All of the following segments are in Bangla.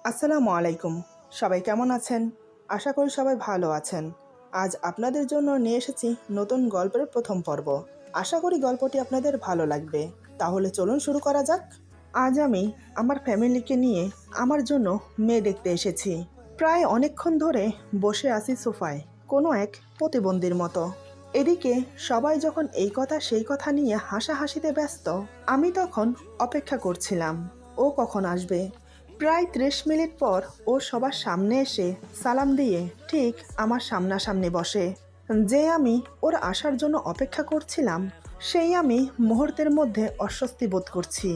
আসসালামু আলাইকুম। সবাই কেমন আছেন? আশা করি সবাই ভালো আছেন। আজ আপনাদের জন্য নিয়ে এসেছি নতুন গল্পের প্রথম পর্ব। আশা করি গল্পটি আপনাদের ভালো লাগবে। তাহলে চলুন শুরু করা যাক। আজ আমি আমার ফ্যামিলিকে নিয়ে আমার জন্য মেয়ে দেখতে এসেছি। প্রায় অনেকক্ষণ ধরে বসে আছি সোফায়, কোনো এক প্রতিবন্ধীর মতো। এদিকে সবাই যখন এই কথা সেই কথা নিয়ে হাসাহাসিতে ব্যস্ত, আমি তখন অপেক্ষা করছিলাম ও কখন আসবে। প্রায় ৩০ মিনিট পর ও সবার সামনে এসে সালাম দিয়ে ঠিক আমার সামনাসামনি বসে। যে আমি ওর আসার জন্য অপেক্ষা করছিলাম, সেই আমি মুহূর্তের মধ্যে অস্বস্তি বোধ করছি।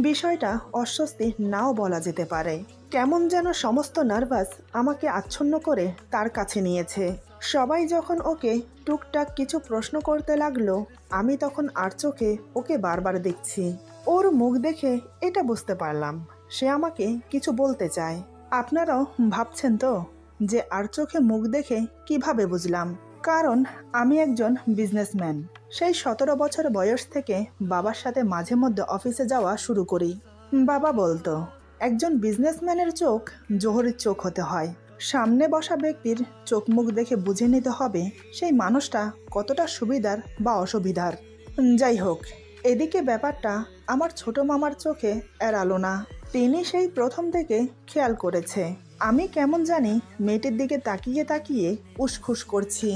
বিষয়টা অস্বস্তি নাও বলা যেতে পারে। কেমন যেন সমস্ত নার্ভাস আমাকে আচ্ছন্ন করে তার কাছে নিয়েছে। সবাই যখন ওকে টুকটাক কিছু প্রশ্ন করতে লাগলো, আমি তখন আর চোখে ওকে বারবার দেখছি। ওর মুখ দেখে এটা বুঝতে পারলাম সে আমাকে কিছু বলতে চায়। আপনারাও ভাবছেন তো যে আর চোখে মুখ দেখে কিভাবে বুঝলাম? কারণ আমি একজন বিজনেসম্যান। সেই ১৭ বছর বয়স থেকে বাবার সাথে মাঝে মধ্যে অফিসে যাওয়া শুরু করি। বাবা বলতো, একজন বিজনেসম্যানের চোখ জোহরের চোখ হতে হয়। সামনে বসা ব্যক্তির চোখ মুখ দেখে বুঝে নিতে হবে সেই মানুষটা কতটা সুবিধার বা অসুবিধার। যাই হোক, এদিকে ব্যাপারটা আমার ছোট মামার চোখে এড়ালো না। তিনি সেই প্রথম থেকে খেয়াল করেছে আমি কেমন জানি মেয়েটির দিকে তাকিয়ে তাকিয়ে উসখুস করছি।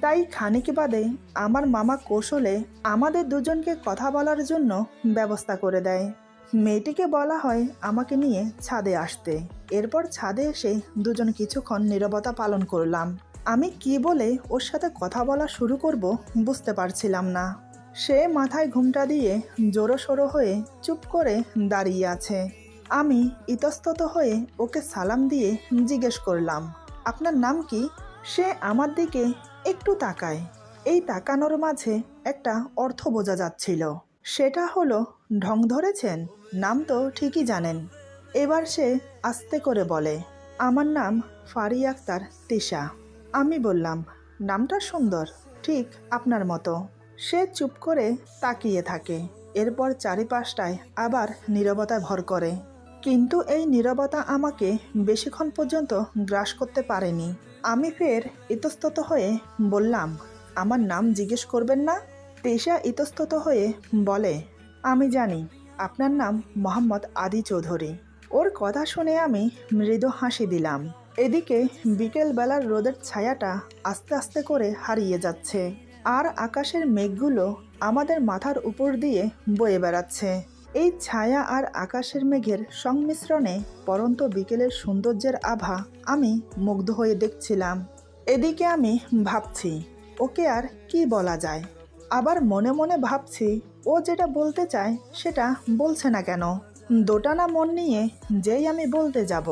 তাই খানিক বাদে আমার মামা কৌশলে আমাদের দুজনকে কথা বলার জন্য ব্যবস্থা করে দেয়। মেয়েটিকে বলা হয় আমাকে নিয়ে ছাদে আসতে। এরপর ছাদে এসে দুজন কিছুক্ষণ নীরবতা পালন করলাম। আমি কি বলে ওর সাথে কথা বলা শুরু করব বুঝতে পারছিলাম না। সে মাথায় ঘুমটা দিয়ে জোরোসোরো হয়ে চুপ করে দাঁড়িয়ে আছে। আমি ইতস্তত হয়ে ওকে সালাম দিয়ে জিজ্ঞেস করলাম, আপনার নাম কি? সে আমার দিকে একটু তাকায়। এই তাকানোর মাঝে একটা অর্থ বোঝা যাচ্ছিল। সেটা হলো, ঢং ধরেছেন? নাম তো ঠিকই জানেন। এবার সে আস্তে করে বলে, আমার নাম ফারিয়া আক্তার তিশা। আমি বললাম, নামটা সুন্দর, ঠিক আপনার মতো। সে চুপ করে তাকিয়ে থাকে। এরপর চারিপাশটায় আবার নীরবতা ভর করে। কিন্তু এই নীরবতা আমাকে বেশিক্ষণ পর্যন্ত গ্রাস করতে পারেনি। আমি ফের ইতস্তত হয়ে বললাম, আমার নাম জিজ্ঞেস করবেন না? তিশা ইতস্তত হয়ে বলে, আমি জানি আপনার নাম মোহাম্মদ আদি চৌধুরী। ওর কথা শুনে আমি মৃদু হাসি দিলাম। এদিকে বিকেলবেলার রোদের ছায়াটা আস্তে আস্তে করে হারিয়ে যাচ্ছে, আর আকাশের মেঘগুলো আমাদের মাথার উপর দিয়ে বয়ে বেড়াচ্ছে। এই ছায়া আর আকাশের মেঘের সংমিশ্রণে পরন্ত বিকেলের সৌন্দর্যের আভা আমি মুগ্ধ হয়ে দেখছিলাম। এদিকে আমি ভাবছি ওকে আর কি বলা যায়। আবার মনে মনে ভাবছি ও যেটা বলতে চায় সেটা বলছে না কেন। দোটানা মন নিয়ে যেই আমি বলতে যাব,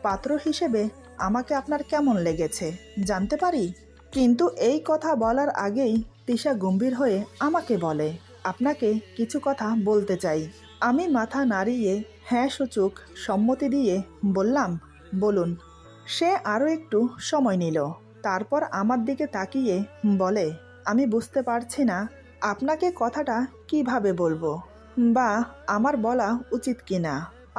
পাত্র হিসেবে আমাকে আপনার কেমন লেগেছে জানতে পারি? কিন্তু এই কথা বলার আগেই তিশা গম্ভীর হয়ে আমাকে বলে, আপনাকে কিছু কথা বলতে চাই। আমি মাথা নাড়িয়ে হ্যাঁ সূচক সম্মতি দিয়ে বললাম, বলুন। সে আরও একটু সময় নিল। তারপর আমার দিকে তাকিয়ে বলে, আমি বুঝতে পারছি না আপনাকে কথাটা কিভাবে বলবো, বা আমার বলা উচিত কিনা।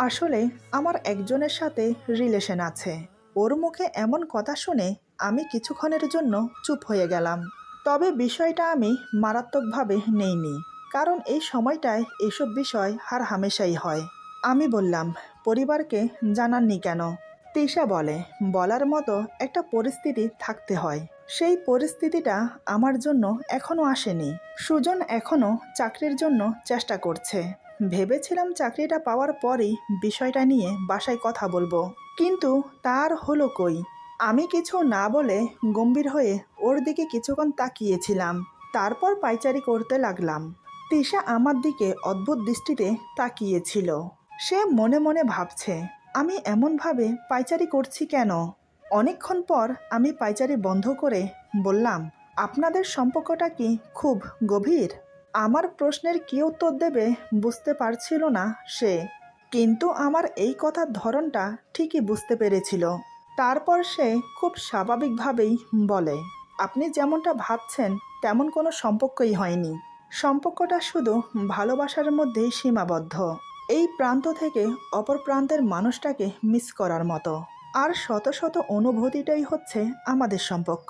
আসলে আমার একজনের সাথে রিলেশন আছে। ওর মুখে এমন কথা শুনে আমি কিছুক্ষণের জন্য চুপ হয়ে গেলাম। তবে বিষয়টা আমি মারাত্মকভাবে নেইনি, কারণ এই সময়টায় এসব বিষয় হার হামেশাই হয়। আমি বললাম, পরিবারকে জানাননি কেন? তিশা বলে, বলার মতো একটা পরিস্থিতি থাকতে হয়। সেই পরিস্থিতিটা আমার জন্য এখনো আসেনি। সুজন এখনো চাকরির জন্য চেষ্টা করছে। ভেবেছিলাম চাকরিটা পাওয়ার পরই বিষয়টা নিয়ে বাসায় কথা বলবো, কিন্তু তার হলো কই। আমি কিছু না বলে গম্ভীর হয়ে ওর দিকে কিছুক্ষণ তাকিয়েছিলাম। তারপর পায়চারি করতে লাগলাম। তিশা আমার দিকে অদ্ভুত দৃষ্টিতে তাকিয়েছিল। সে মনে মনে ভাবছে আমি এমনভাবে পায়চারি করছি কেন। অনেকক্ষণ পর আমি পায়চারি বন্ধ করে বললাম, আপনাদের সম্পর্কটা কি খুব গভীর? আমার প্রশ্নের কী উত্তর দেবে বুঝতে পারছিল না সে, কিন্তু আমার এই কথার ধরনটা ঠিকই বুঝতে পেরেছিল। তারপর সে খুব স্বাভাবিকভাবেই বলে, আপনি যেমনটা ভাবছেন তেমন কোনো সম্পর্কই হয়নি। সম্পর্কটা শুধু ভালোবাসার মধ্যেই সীমাবদ্ধ। এই প্রান্ত থেকে অপর প্রান্তের মানুষটাকে মিস করার মতো। আর শত শত অনুভূতিটাই হচ্ছে আমাদের সম্পর্ক।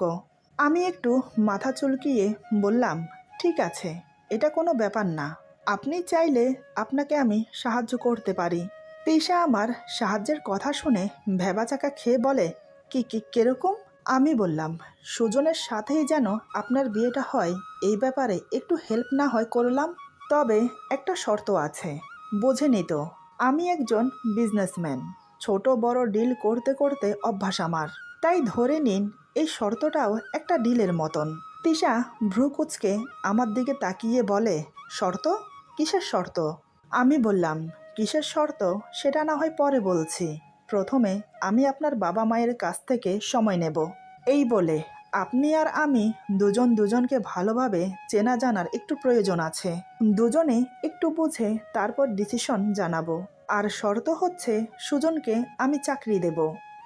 আমি একটু মাথা চুলকিয়ে বললাম, ঠিক আছে, এটা কোনো ব্যাপার না। আপনি চাইলে আপনাকে আমি সাহায্য করতে পারি। তিশা আমার সাহায্যের কথা শুনে ভ্যাবাচাকা খেয়ে বলে, কি কি কিরকম? আমি বললাম, সুজনের সাথেই যেন আপনার বিয়েটা হয়, এই ব্যাপারে একটু হেল্প না হয় করলাম। তবে একটা শর্ত আছে, বোঝেনি তো, আমি একজন বিজনেসম্যান। ছোট বড় ডিল করতে করতে অভ্যাস আমার। তাই ধরে নিন এই শর্তটাও একটা ডিলের মতন। তিশা ভ্রু কুঁচকে আমার দিকে তাকিয়ে বলে, শর্ত? কিসের শর্ত? আমি বললাম, কিসের শর্ত সেটা না হয় পরে বলছি। প্রথমে আমি আপনার বাবা মায়ের কাছ থেকে সময় নেব। এই বলে আপনি আর আমি দুজন দুজনকে ভালোভাবে চেনা জানার একটু প্রয়োজন আছে। দুজনে একটু বুঝে তারপর ডিসিশন জানাবো। আর শর্ত হচ্ছে, সুজনকে আমি চাকরি দেব।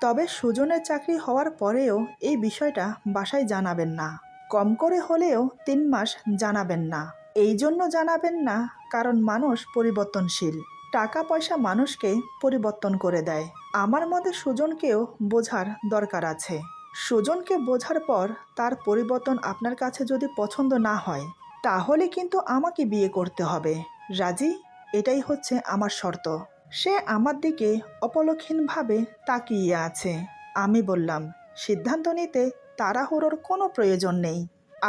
তবে সুজনের চাকরি হওয়ার পরেও এই বিষয়টা বাসায় জানাবেন না। কম করে হলেও 3 মাস জানাবেন না। এই জন্য জানাবেন না কারণ মানুষ পরিবর্তনশীল। টাকা পয়সা মানুষকে পরিবর্তন করে দেয়। আমার মতে সুজনকেও বোঝার দরকার আছে। সুজনকে বোঝার পর তার পরিবর্তন আপনার কাছে যদি পছন্দ না হয়, তাহলে কিন্তু আমাকে বিয়ে করতে হবে। রাজি? এটাই হচ্ছে আমার শর্ত। সে আমার দিকে অপলক্ষীনভাবে তাকিয়ে আছে। আমি বললাম, সিদ্ধান্ত নিতে তাড়াহুড়োর কোনো প্রয়োজন নেই।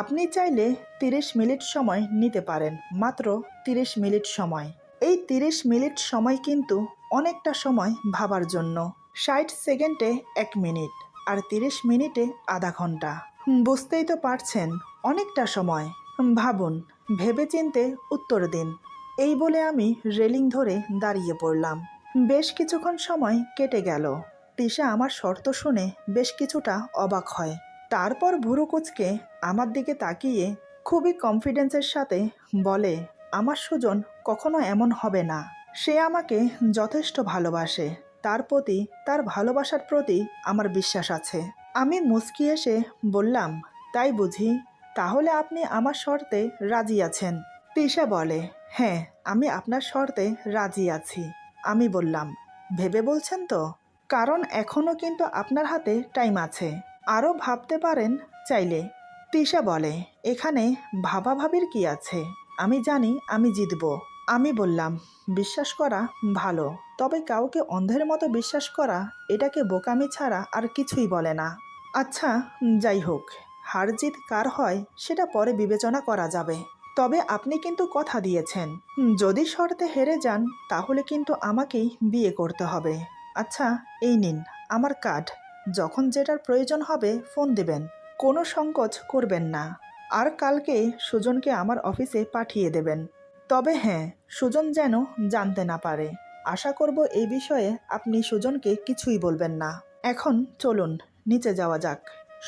আপনি চাইলে 30 মিনিট সময় নিতে পারেন, মাত্র 30 মিনিট সময়। এই 30 মিনিট সময় কিন্তু অনেকটা সময় ভাবার জন্য। 60 সেকেন্ডে 1 মিনিট, আর 30 মিনিটে আধা ঘন্টা। বুঝতেই তো পারছেন, অনেকটা সময়। ভাবুন, ভেবেচিন্তে উত্তর দিন। এই বলে আমি রেলিং ধরে দাঁড়িয়ে পড়লাম। বেশ কিছুক্ষণ সময় কেটে গেল। তিশা আমার শর্ত শুনে বেশ কিছুটা অবাক হয়। তারপর ভুরু কুঁচকে আমার দিকে তাকিয়ে খুবই কনফিডেন্সের সাথে বলে, আমার সুজন কখনো এমন হবে না। সে আমাকে যথেষ্ট ভালোবাসে। তার প্রতি, তার ভালোবাসার প্রতি আমার বিশ্বাস আছে। আমি মুচকি এসে বললাম, তাই বুঝি? তাহলে আপনি আমার শর্তে রাজি আছেন? তিশা বলে, হ্যাঁ, আমি আপনার শর্তে রাজি আছি। আমি বললাম, ভেবে বলছেন তো? কারণ এখনও কিন্তু আপনার হাতে টাইম আছে, আরও ভাবতে পারেন চাইলে। তিশা বলে, এখানে ভাবাভাবির কি আছে? আমি জানি আমি জিতব। আমি বললাম, বিশ্বাস করা ভালো, তবে কাউকে অন্ধের মতো বিশ্বাস করা এটাকে বোকামি ছাড়া আর কিছুই বলে না। আচ্ছা, যাই হোক, হার জিত কার হয় সেটা পরে বিবেচনা করা যাবে। তবে আপনি কিন্তু কথা দিয়েছেন, যদি শর্তে হেরে যান তাহলে কিন্তু আমাকেই বিয়ে করতে হবে। আচ্ছা, এই নিন আমার কার্ড। যখন যেটার প্রয়োজন হবে ফোন দেবেন, কোনো সংকোচ করবেন না। আর কালকে সুজনকে আমার অফিসে পাঠিয়ে দেবেন। তবে হ্যাঁ, সুজন যেন জানতে না পারে। আশা করব এই বিষয়ে আপনি সুজনকে কিছুই বলবেন না। এখন চলুন নিচে যাওয়া যাক,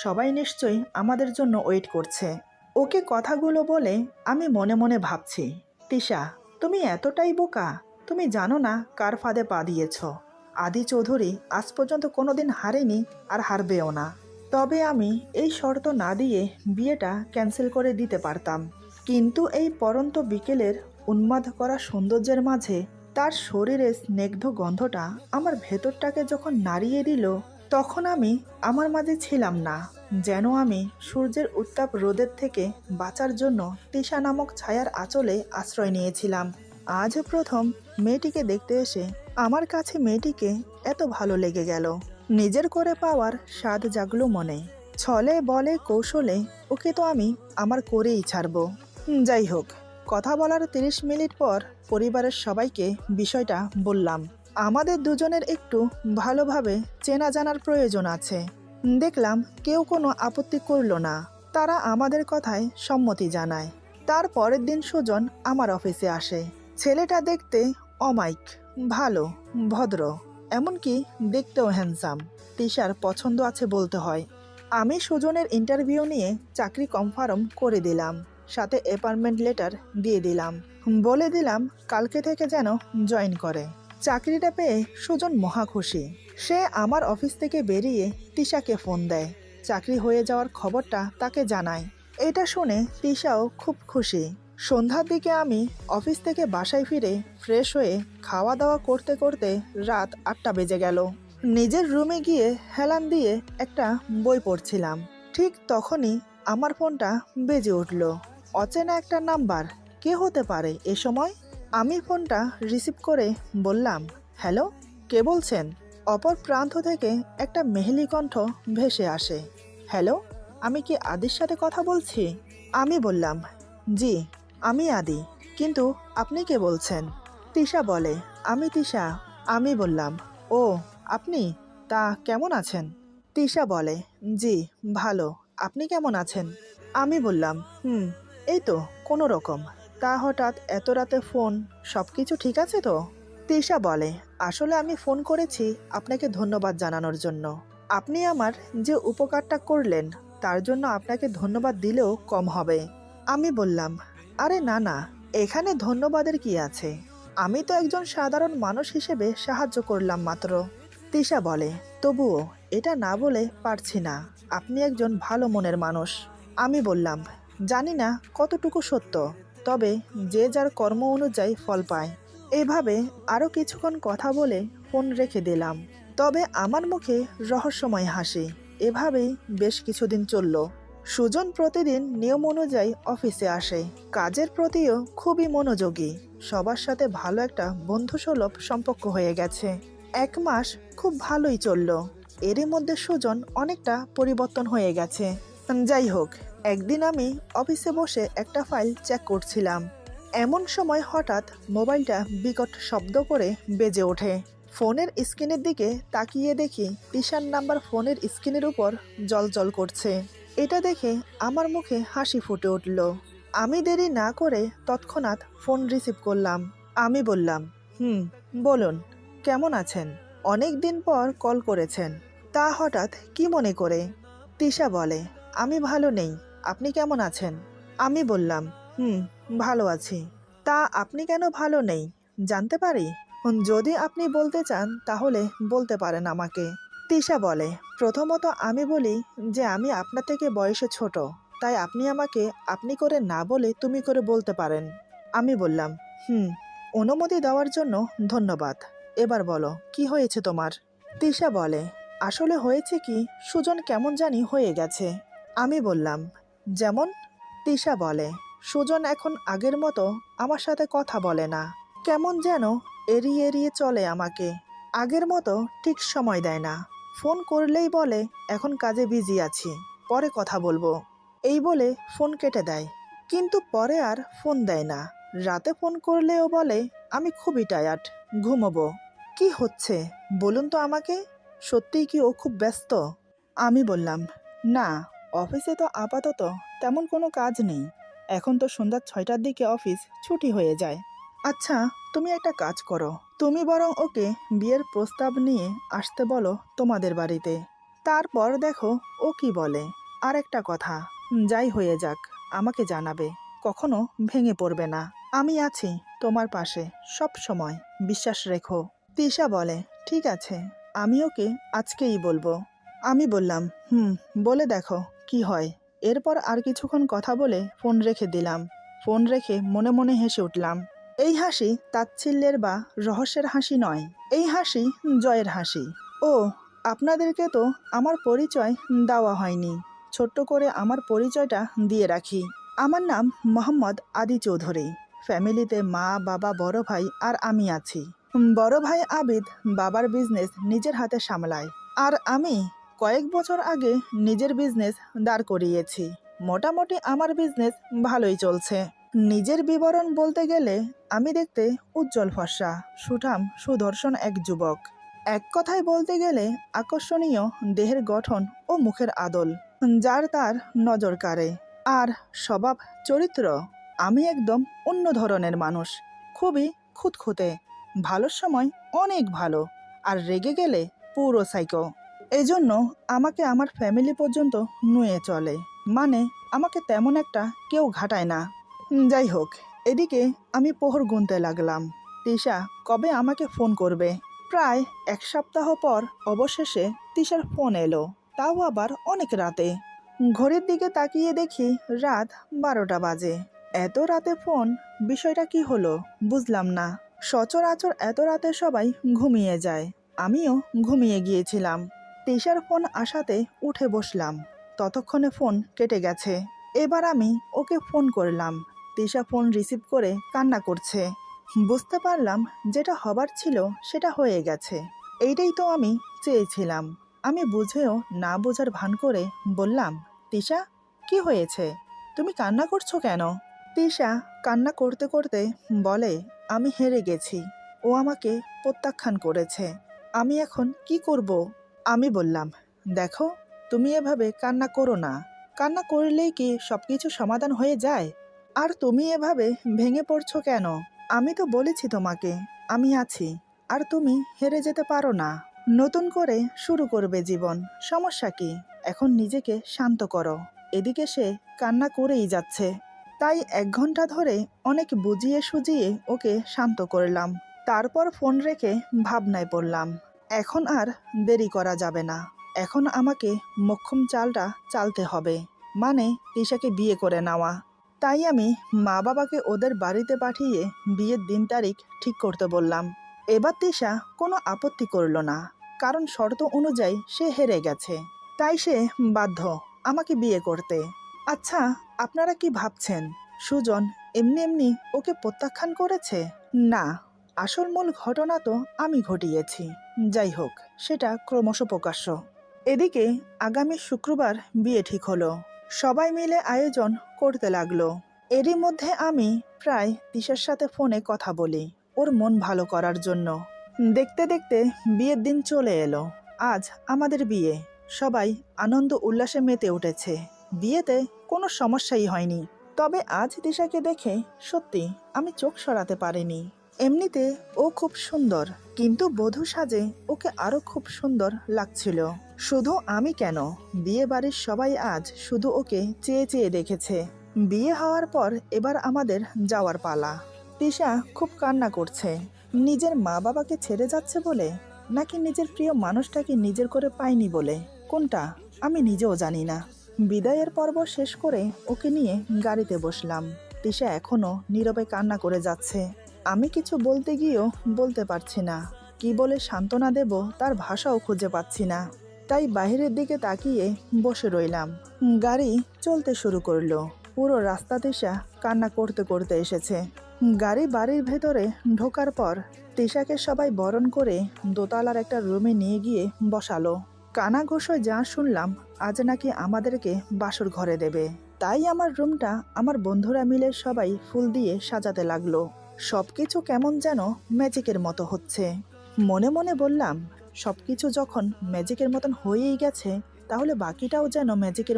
সবাই নিশ্চয়ই আমাদের জন্য ওয়েট করছে। ওকে কথাগুলো বলে আমি মনে মনে ভাবছি, তিশা, তুমি এতটাই বোকা? তুমি জানো না কার ফাঁদে পা দিয়েছ। আদি চৌধুরী আজ পর্যন্ত কোনোদিন হারেনি, আর হারবেও না। তবে আমি এই শর্ত না দিয়ে বিয়েটা ক্যান্সেল করে দিতে পারতাম, কিন্তু এই পরন্ত বিকেলের উন্মাদ করা সৌন্দর্যের মাঝে তার শরীরের স্নিগ্ধ গন্ধটা আমার ভেতরটাকে যখন নাড়িয়ে দিল, তখন আমি আমার মাঝে ছিলাম না। যেন আমি সূর্যের উত্তাপ রোদের থেকে বাঁচার জন্য তিশা নামক ছায়ার আঁচলে আশ্রয় নিয়েছিলাম। আজ প্রথম মেয়েটিকে দেখতে এসে আমার কাছে মেয়েটিকে এত ভালো লেগে গেল। নিজের করে পাওয়ার স্বাদ জাগলো মনে। ছলে বলে কৌশলে ওকে তো আমি আমার করেই ছাড়ব। যাই হোক, কথা বলার 30 মিনিট পর পরিবারের সবাইকে বিষয়টা বললাম। আমাদের দুজনের একটু ভালোভাবে চেনা জানার প্রয়োজন আছে। দেখলাম কেউ কোনো আপত্তি করল না। তারা আমাদের কথায় সম্মতি জানায়। তার পরের দিন সুজন আমার অফিসে আসে। ছেলেটা দেখতে অমায়িক, ভালো, ভদ্র, এমনকি দেখতেও হ্যান্ডসাম। তিশার পছন্দ আছে বলতে হয়। আমি সুজনের ইন্টারভিউ নিয়ে চাকরি কনফার্ম করে দিলাম, সাথে অ্যাপয়েন্টমেন্ট লেটার দিয়ে দিলাম। বলে দিলাম কালকে থেকে যেন জয়েন করে। চাকরিটা পেয়ে সুজন মহা খুশি। সে আমার অফিস থেকে বেরিয়ে তিশাকে ফোন দেয়, চাকরি হয়ে যাওয়ার খবরটা তাকে জানায়। এটা শুনে তিশাও খুব খুশি। সন্ধ্যার দিকে আমি অফিস থেকে বাসায় ফিরে ফ্রেশ হয়ে খাওয়া দাওয়া করতে করতে রাত 8টা বেজে গেল। নিজের রুমে গিয়ে হেলান দিয়ে একটা বই পড়ছিলাম। ঠিক তখনই আমার ফোনটা বেজে উঠল। অচেনা একটা নাম্বার। কে হতে পারে এ সময়? আমি ফোনটা রিসিভ করে বললাম, হ্যালো, কে বলছেন? অপর প্রান্ত থেকে একটা মেহেলি কণ্ঠ ভেসে আসে। হ্যালো, আমি কি আদির সাথে কথা বলছি? আমি বললাম, জি, আমি আদি, কিন্তু আপনি কে বলছেন? তিশা বলে, আমি তিশা। আমি বললাম, ও আপনি, তা কেমন আছেন? তিশা বলে, জি ভালো, আপনি কেমন আছেন? আমি বললাম, এই তো কোনো রকম। তা হঠাৎ এত রাতে ফোন, সব কিছু ঠিক আছে তো? তিশা বলে, আসলে আমি ফোন করেছি আপনাকে ধন্যবাদ জানানোর জন্য। আপনি আমার যে উপকারটা করলেন তার জন্য আপনাকে ধন্যবাদ দিলেও কম হবে। আমি বললাম, আরে না না, এখানে ধন্যবাদের কি আছে? আমি তো একজন সাধারণ মানুষ হিসেবে সাহায্য করলাম মাত্র। তিশা বলে, তবুও এটা না বলে পারছি না, আপনি একজন ভালো মনের মানুষ। আমি বললাম, জানি না কতটুকু সত্য, তবে যে যার কর্ম অনুযায়ী ফল পায়। এভাবে আরও কিছুক্ষণ কথা বলে ফোন রেখে দিলাম। তবে আমার মুখে রহস্যময় হাসি। এভাবেই বেশ কিছুদিন চলল। সুজন প্রতিদিন নিয়ম অনুযায়ী অফিসে আসে। কাজের প্রতিও খুবই মনোযোগী। সবার সাথে ভালো একটা বন্ধুসুলভ সম্পর্ক হয়ে গেছে। 1 মাস খুব ভালোই চলল। এরই মধ্যে সুজন অনেকটা পরিবর্তন হয়ে গেছে। যাই হোক, একদিন আমি অফিসে বসে একটা ফাইল চেক করছিলাম। এমন সময় হঠাৎ মোবাইলটা বিকট শব্দ করে বেজে ওঠে। ফোনের স্ক্রিনের দিকে তাকিয়ে দেখি তিশার নাম্বার ফোনের স্ক্রিনের উপর জ্বলজ্বল করছে। এটা দেখে আমার মুখে হাসি ফুটে উঠল। আমি দেরি না করে তৎক্ষণাৎ ফোন রিসিভ করলাম। আমি বললাম, বলুন, কেমন আছেন? অনেক দিন পর কল করেছেন, তা হঠাৎ কি মনে করে? তিশা বলে, আমি ভালো নেই, আপনি কেমন আছেন? আমি বললাম, ভালো আছি। তা আপনি কেন ভালো নেই জানতে পারি? যদি আপনি বলতে চান তাহলে বলতে পারেন আমাকে। তিশা বলে, প্রথমত আমি বলি যে আমি আপনার থেকে বয়সে ছোট, তাই আপনি আমাকে আপনি করে না বলে তুমি করে বলতে পারেন। আমি বললাম, অনুমতি দেওয়ার জন্য ধন্যবাদ। এবার বলো, কি হয়েছে তোমার? তিশা বলে, আসলে হয়েছে কি, সুজন কেমন জানি হয়ে গেছে। আমি বললাম, যেমন? তিশা বলে, সুজন এখন আগের মতো আমার সাথে কথা বলে না। কেমন যেন এড়িয়ে এড়িয়ে চলে আমাকে। আগের মতো ঠিক সময় দেয় না। ফোন করলেই বলে, এখন কাজে বিজি আছি, পরে কথা বলবো, এই বলে ফোন কেটে দেয়। কিন্তু পরে আর ফোন দেয় না। রাতে ফোন করলেও বলে, আমি খুবই টায়ার্ড, ঘুমোবো। কি হচ্ছে বলুন তো আমাকে? সত্যিই কি ও খুব ব্যস্ত? আমি বললাম, না, অফিসে তো আপাতত তেমন কোনো কাজ নেই। এখন তো সন্ধ্যা 6টার দিকে অফিস ছুটি হয়ে যায়। আচ্ছা, তুমি একটা কাজ করো, তুমি বরং ওকে বিয়ের প্রস্তাব নিয়ে আসতে বলো তোমাদের বাড়িতে। তারপর দেখো ও কি বলে। আর একটা কথা, যাই হয়ে যাক আমাকে জানাবে, কখনো ভেঙে পড়বে না। আমি আছি তোমার পাশে সব সময়, বিশ্বাস রেখো। তিশা বলে, ঠিক আছে, আমি ওকে আজকেই বলবো। আমি বললাম, বলে দেখো কি হয়। এরপর আর কিছুক্ষণ কথা বলে ফোন রেখে দিলাম। ফোন রেখে মনে মনে হেসে উঠলাম। এই হাসি তাচ্ছিল্যের বা রহস্যের হাসি নয়, এই হাসি জয়ের হাসি। ও, আপনাদেরকে তো আমার পরিচয় দেওয়া হয়নি। ছোট্ট করে আমার পরিচয়টা দিয়ে রাখি। আমার নাম মোহাম্মদ আদি চৌধুরী। ফ্যামিলিতে মা, বাবা, বড় ভাই আর আমি আছি। বড় ভাই আবিদ বাবার বিজনেস নিজের হাতে সামলায়, আর আমি কয়েক বছর আগে নিজের বিজনেস দাঁড় করিয়েছি। মোটামুটি আমার বিজনেস ভালোই চলছে। নিজের বিবরণ বলতে গেলে আমি দেখতে উজ্জ্বল ফর্সা, সুঠাম সুদর্শন এক যুবক। এক কথায় বলতে গেলে আকর্ষণীয় দেহের গঠন ও মুখের আদল, যার তার নজর কাড়ে। আর স্বভাব চরিত্র, আমি একদম অন্য ধরনের মানুষ। খুবই খুঁতখুঁতে, ভালোর সময় অনেক ভালো, আর রেগে গেলে পুরো সাইকো। এজন্য আমাকে আমার ফ্যামিলি পর্যন্ত নুয়ে চলে, মানে আমাকে তেমন একটা কেউ ঘাটায় না। যাই হোক, এদিকে আমি প্রহর গুনতে লাগলাম, তিশা কবে আমাকে ফোন করবে। প্রায় 1 সপ্তাহ পর অবশেষে তিশার ফোন এলো, তাও আবার অনেক রাতে। ঘড়ির দিকে তাকিয়ে দেখি রাত 12টা বাজে। এত রাতে ফোন, বিষয়টা কি হলো বুঝলাম না। সচরাচর এত রাতে সবাই ঘুমিয়ে যায়, আমিও ঘুমিয়ে গিয়েছিলাম। তিশার ফোন আসাতে উঠে বসলাম, ততক্ষণে ফোন কেটে গেছে। এবার আমি ওকে ফোন করলাম। তিশা ফোন রিসিভ করে কান্না করছে। বুঝতে পারলাম যেটা হবার ছিল সেটা হয়ে গেছে। এইটাই তো আমি চেয়েছিলাম। আমি বুঝেও না বোঝার ভান করে বললাম, তিশা, কি হয়েছে? তুমি কান্না করছো কেন? তিশা কান্না করতে করতে বলে, আমি হেরে গেছি। ও আমাকে প্রত্যাখ্যান করেছে। আমি এখন কি করব? আমি বললাম, দেখো, তুমি এভাবে কান্না করো না। কান্না করলেই কি সব কিছু সমাধান হয়ে যায়? আর তুমি এভাবে ভেঙে পড়ছো কেন? আমি তো বলেছি তোমাকে আমি আছি, আর তুমি হেরে যেতে পারো না। নতুন করে শুরু করবে জীবন, সমস্যা কি? এখন নিজেকে শান্ত করো। এদিকে সে কান্না করেই যাচ্ছে। তাই 1 ঘন্টা ধরে অনেক বুঝিয়ে সুজিয়ে ওকে শান্ত করলাম। তারপর ফোন রেখে ভাবনায় পড়লাম। এখন আর দেরি করা যাবে না। এখন আমাকে মোক্ষম চালটা চালতে হবে, মানে তিশাকে বিয়ে করে নেওয়া। তাই আমি মা বাবাকে ওদের বাড়িতে পাঠিয়ে বিয়ের দিন তারিখ ঠিক করতে বললাম। এবার তিশা কোনো আপত্তি করল না, কারণ শর্ত অনুযায়ী সে হেরে গেছে। তাই সে বাধ্য আমাকে বিয়ে করতে। আচ্ছা, আপনারা কি ভাবছেন সুজন এমনি এমনি ওকে প্রত্যাখ্যান করেছে? না, আসল মূল ঘটনা তো আমি ঘটিয়েছি। যাই হোক, সেটা ক্রমশ প্রকাশ্য। এদিকে আগামী শুক্রবার বিয়ে ঠিক হলো। সবাই মিলে আয়োজন করতে লাগলো। এরই মধ্যে আমি প্রায় তিশার সাথে ফোনে কথা বলি, ওর মন ভালো করার জন্য। দেখতে দেখতে বিয়ের দিন চলে এলো। আজ আমাদের বিয়ে। সবাই আনন্দ উল্লাসে মেতে উঠেছে। বিয়েতে কোনো সমস্যাই হয়নি। তবে আজ তিশাকে দেখে সত্যি আমি চোখ সরাতে পারিনি। এমনিতে ও খুব সুন্দর, কিন্তু বধূ সাজে ওকে আরো খুব সুন্দর লাগছিল। শুধু আমি কেন, বিয়ে বাড়ির সবাই আজ শুধু ওকে চেয়ে চেয়ে দেখেছে। বিয়ে হওয়ার পর এবার আমাদের যাওয়ার পালা। তিশা খুব কান্না করছে। নিজের মা বাবাকে ছেড়ে যাচ্ছে বলে, নাকি নিজের প্রিয় মানুষটাকে নিজের করে পায়নি বলে, কোনটা আমি নিজেও জানি না। বিদায়ের পর্ব শেষ করে ওকে নিয়ে গাড়িতে বসলাম। তিশা এখনো নীরবে কান্না করে যাচ্ছে। আমি কিছু বলতে গিয়েও বলতে পারছি না। কি বলে সান্ত্বনা দেব তার ভাষাও খুঁজে পাচ্ছি না। তাই বাইরের দিকে তাকিয়ে বসে রইলাম। গাড়ি চলতে শুরু করলো। পুরো রাস্তা তিশা কান্না করতে করতে এসেছে। গাড়ি বাড়ির ভেতরে ঢোকার পর তিশাকে সবাই বরণ করে দোতলার একটা রুমে নিয়ে গিয়ে বসালো। কানাঘুষোয় যা শুনলাম, আজ নাকি আমাদেরকে বাসর ঘরে দেবে। তাই আমার রুমটা আমার বন্ধুরা মিলে সবাই ফুল দিয়ে সাজাতে লাগলো। সবকিছু কেমন যেন ম্যাজিকের মতো হচ্ছে। মনে মনে বললাম, সবকিছু যখন ম্যাজিকের মতন হয়েই গেছে, তাহলে বাকিটাও যেন ম্যাজিকের